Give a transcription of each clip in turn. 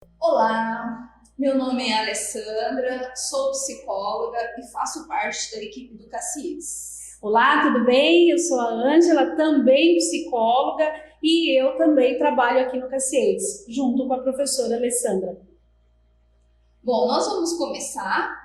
Olá, meu nome é Alessandra, sou psicóloga e faço parte da equipe do Caciedes. Olá, tudo bem? Eu sou a Ângela, também psicóloga, e eu também trabalho aqui no Caciedes, junto com a professora Alessandra. Bom, nós vamos começar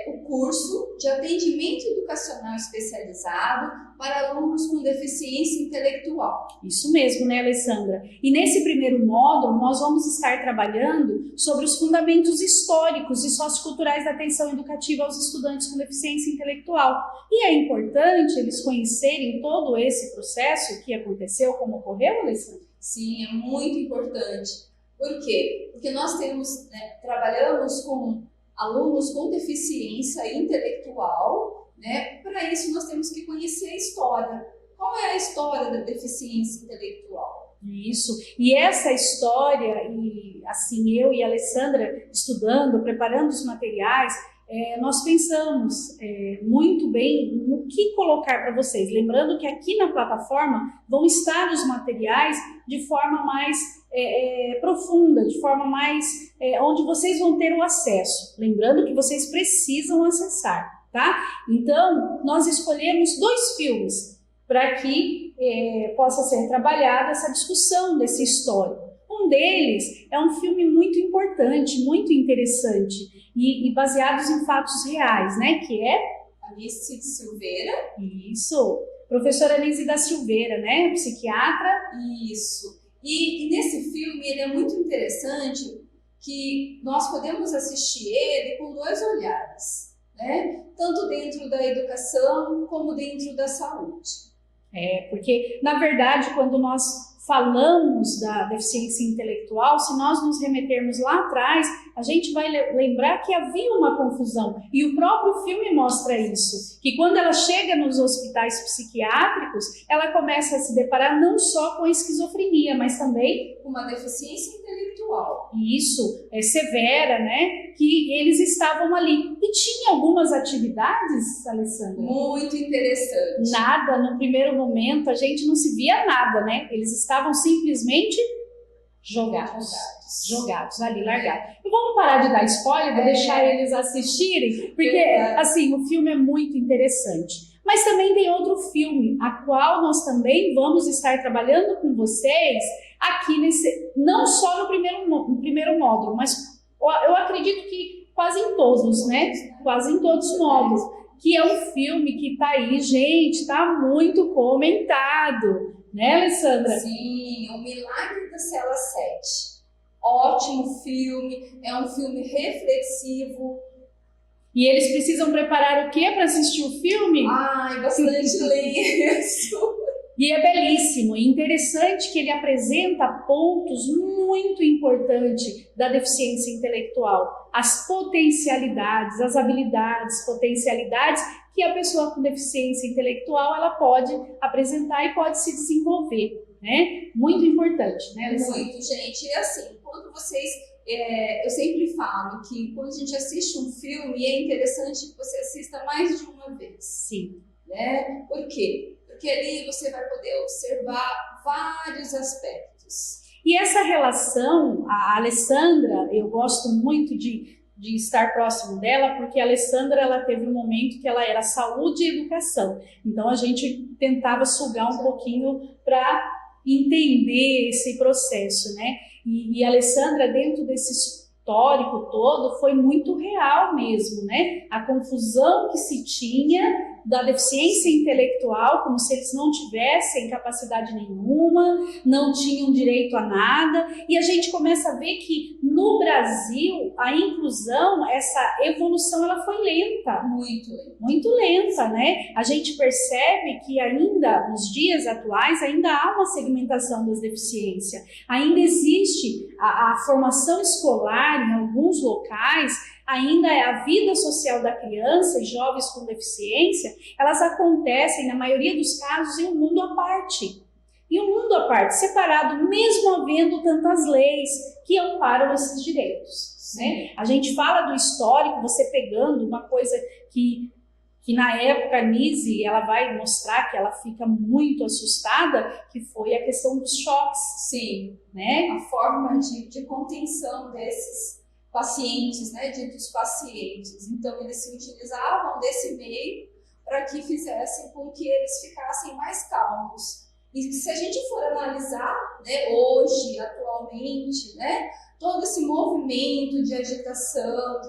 o curso de atendimento educacional especializado para alunos com deficiência intelectual. Isso mesmo, né, Alessandra? E nesse primeiro módulo, nós vamos estar trabalhando sobre os fundamentos históricos e socioculturais da atenção educativa aos estudantes com deficiência intelectual. E é importante eles conhecerem todo esse processo que aconteceu, como ocorreu, Alessandra? Sim, é muito importante. Por quê? Porque nós trabalhamos com alunos com deficiência intelectual, Para isso nós temos que conhecer a história. Qual é a história da deficiência intelectual? Isso, e essa história, e assim, eu e a Alessandra estudando, preparando os materiais, nós pensamos muito bem no que colocar para vocês. Lembrando que aqui na plataforma vão estar os materiais de forma mais profunda, de forma mais onde vocês vão ter o acesso. Lembrando que vocês precisam acessar, tá? Então, nós escolhemos 2 filmes para que possa ser trabalhada essa discussão desse histórico. Um deles é um filme muito importante, muito interessante e baseados em fatos reais, né? Que é Alice de Silveira. Isso, professora Alice da Silveira, né? Psiquiatra. Isso. E nesse filme ele é muito interessante que nós podemos assistir ele com 2 olhares, né? Tanto dentro da educação como dentro da saúde. Porque, na verdade, quando nós falamos da deficiência intelectual, se nós nos remetermos lá atrás, a gente vai lembrar que havia uma confusão. E o próprio filme mostra isso, que quando ela chega nos hospitais psiquiátricos, ela começa a se deparar não só com a esquizofrenia, mas também com uma deficiência intelectual. Isso, severa, né? Que eles estavam ali. E tinha algumas atividades, Alessandra? Muito interessante. Nada, no primeiro momento, a gente não se via nada, né? Eles estavam simplesmente jogados ali, largados. E vamos parar de dar spoiler, vou deixar eles assistirem, porque, assim, o filme é muito interessante. Mas também tem outro filme, a qual nós também vamos estar trabalhando com vocês aqui não só no primeiro módulo, mas eu acredito que quase em todos, né? Quase em todos os módulos. Que é um filme que tá aí, gente, tá muito comentado, né, Alessandra? Sim, O Milagre da Cela 7. Ótimo filme, é um filme reflexivo. E eles precisam preparar o quê para assistir o filme? Bastante isso. E é belíssimo e interessante que ele apresenta pontos muito importantes da deficiência intelectual. As potencialidades, as habilidades, potencialidades que a pessoa com deficiência intelectual ela pode apresentar e pode se desenvolver, né? Muito importante, né, Alessandra? Muito, gente. E assim, quando vocês... eu sempre falo que quando a gente assiste um filme, é interessante que você assista mais de uma vez. Sim. Né? Por quê? Porque ali você vai poder observar vários aspectos. E essa relação, a Alessandra, eu gosto muito de estar próximo dela, porque a Alessandra ela teve um momento que ela era saúde e educação. Então a gente tentava sugar um pouquinho para entender esse processo, né? E a Alessandra, dentro desse histórico todo, foi muito real mesmo, né? A confusão que se tinha da deficiência intelectual, como se eles não tivessem capacidade nenhuma, não tinham direito a nada, e a gente começa a ver que no Brasil a inclusão, essa evolução, ela foi lenta. Muito lenta, né? A gente percebe que ainda, nos dias atuais, ainda há uma segmentação das deficiências, ainda existe a formação escolar em alguns locais, ainda é a vida social da criança e jovens com deficiência, elas acontecem, na maioria dos casos, em um mundo à parte. Em um mundo à parte, separado, mesmo havendo tantas leis que amparam esses direitos, né? A gente fala do histórico, você pegando uma coisa que que na época a Nise, ela vai mostrar que ela fica muito assustada, que foi a questão dos choques. Sim, né? A forma de contenção desses pacientes, né, ditos pacientes. Então, eles se utilizavam desse meio para que fizessem com que eles ficassem mais calmos. E se a gente for analisar, né, hoje, atualmente, né, todo esse movimento de agitação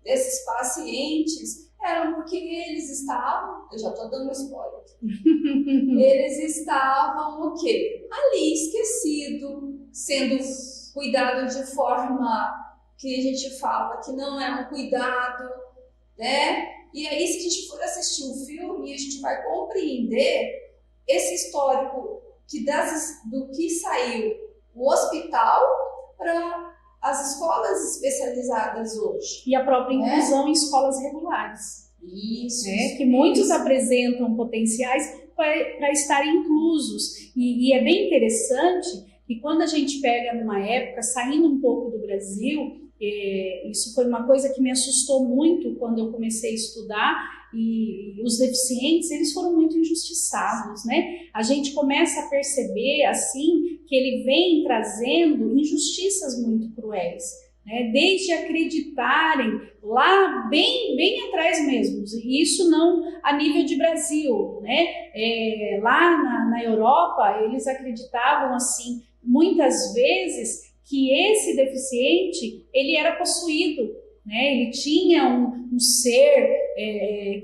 desses pacientes era porque eles estavam, eu já estou dando spoiler, eles estavam o quê? Ali esquecido, sendo cuidado de forma que a gente fala que não é um cuidado, né? E aí, se a gente for assistir um filme, a gente vai compreender esse histórico do que saiu o hospital para as escolas especializadas hoje. E a própria inclusão em escolas regulares. Isso. Que muitos apresentam potenciais para estarem inclusos. E é bem interessante que quando a gente pega numa época, saindo um pouco do Brasil, isso foi uma coisa que me assustou muito quando eu comecei a estudar, e os deficientes, eles foram muito injustiçados, né? A gente começa a perceber, assim, que ele vem trazendo injustiças muito cruéis, né? Desde acreditarem lá bem atrás mesmo, e isso não a nível de Brasil, né? Lá na Europa, eles acreditavam, assim, muitas vezes que esse deficiente, ele era possuído, né? Ele tinha um ser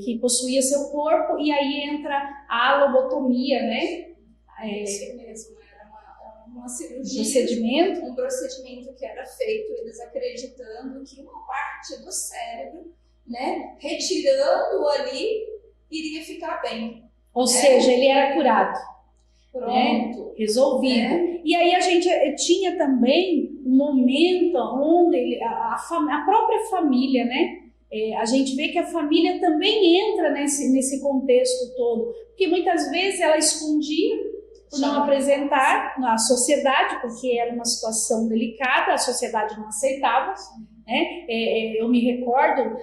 que possuía seu corpo, e aí entra a lobotomia, né? Isso mesmo, era uma cirurgia, um procedimento que era feito, eles acreditando que uma parte do cérebro, né, retirando ali, iria ficar bem. Ou seja, ele era curado. Pronto. Resolvido. E aí a gente tinha também um momento onde a própria família, né? A gente vê que a família também entra nesse contexto todo, porque muitas vezes ela escondia por não apresentar na sociedade, porque era uma situação delicada, a sociedade não aceitava, né? Eu me recordo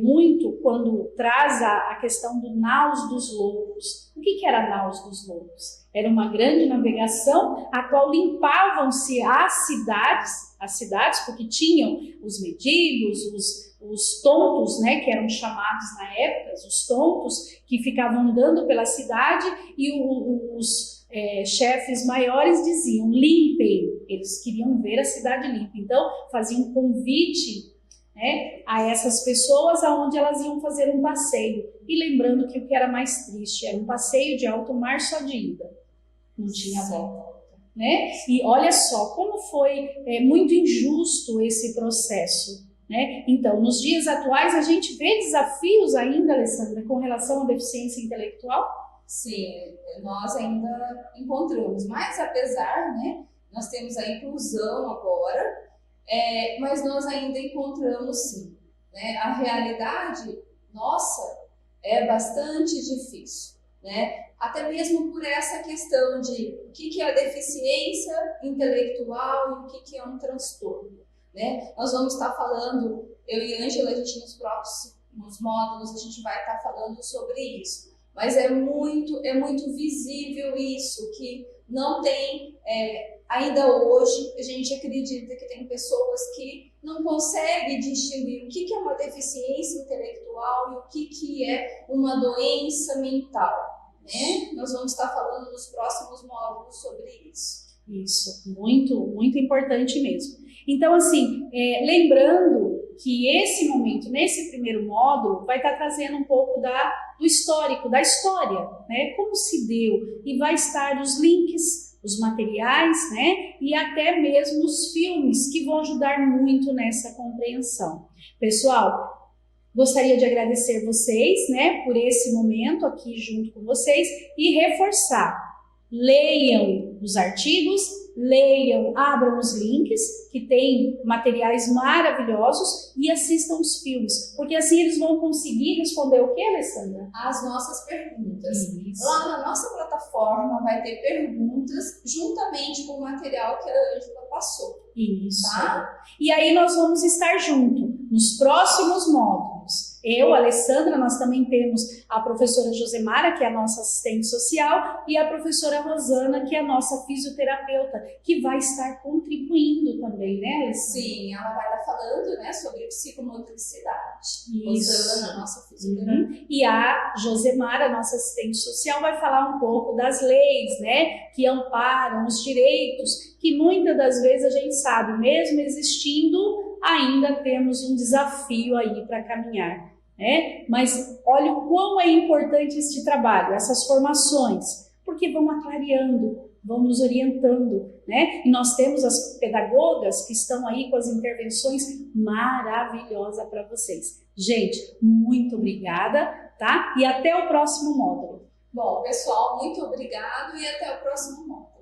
muito quando traz a questão do Naus dos Loucos. O que era Naus dos Loucos? Era uma grande navegação a qual limpavam-se as cidades, porque tinham os mendigos, os tontos, né, que eram chamados na época, os tontos que ficavam andando pela cidade, e os chefes maiores diziam, limpem, eles queriam ver a cidade limpa, então faziam um convite, né, a essas pessoas aonde elas iam fazer um passeio, e lembrando que o que era mais triste, era um passeio de alto mar só de ida, não tinha volta, né? E olha só como foi muito injusto esse processo, né? Então, nos dias atuais, a gente vê desafios ainda, Alessandra, com relação à deficiência intelectual? Sim, nós ainda encontramos, mas apesar, né, nós temos a inclusão agora, mas nós ainda encontramos sim, né? A realidade nossa é bastante difícil, né? Até mesmo por essa questão de o que é a deficiência intelectual e o que é um transtorno, né? Nós vamos estar falando, eu e a Ângela, a gente nos próximos módulos, a gente vai estar falando sobre isso. Mas é muito visível isso, que não tem, ainda hoje, a gente acredita que tem pessoas que não conseguem distinguir o que é uma deficiência intelectual e o que é uma doença mental, né? Nós vamos estar falando nos próximos módulos sobre isso. Isso, muito importante mesmo. Então, assim, lembrando que esse momento, nesse primeiro módulo, vai estar trazendo um pouco do histórico, da história, né? Como se deu, e vai estar os links, os materiais, né? E até mesmo os filmes, que vão ajudar muito nessa compreensão. Pessoal, gostaria de agradecer vocês, né, por esse momento aqui junto com vocês, e reforçar. Leiam os artigos, abram os links, que tem materiais maravilhosos, e assistam os filmes, porque assim eles vão conseguir responder o que, Alessandra? As nossas perguntas. Isso. Lá na nossa plataforma vai ter perguntas juntamente com o material que a Ângela passou. Isso. Tá? E aí nós vamos estar juntos nos próximos módulos. Eu, a Alessandra, nós também temos a professora Josemara, que é a nossa assistente social, e a professora Rosana, que é a nossa fisioterapeuta, que vai estar contribuindo também, né, Alessandra? Sim, ela vai estar falando, né, sobre psicomotricidade. Isso. Rosana, nossa fisioterapeuta. E a Josemara, nossa assistente social, vai falar um pouco das leis, né, que amparam os direitos, que muitas das vezes a gente sabe, mesmo existindo, ainda temos um desafio aí para caminhar, né? Mas olha o quão é importante este trabalho, essas formações, porque vão aclareando, vão nos orientando, né? E nós temos as pedagogas que estão aí com as intervenções maravilhosas para vocês. Gente, muito obrigada, tá? E até o próximo módulo. Bom, pessoal, muito obrigado e até o próximo módulo.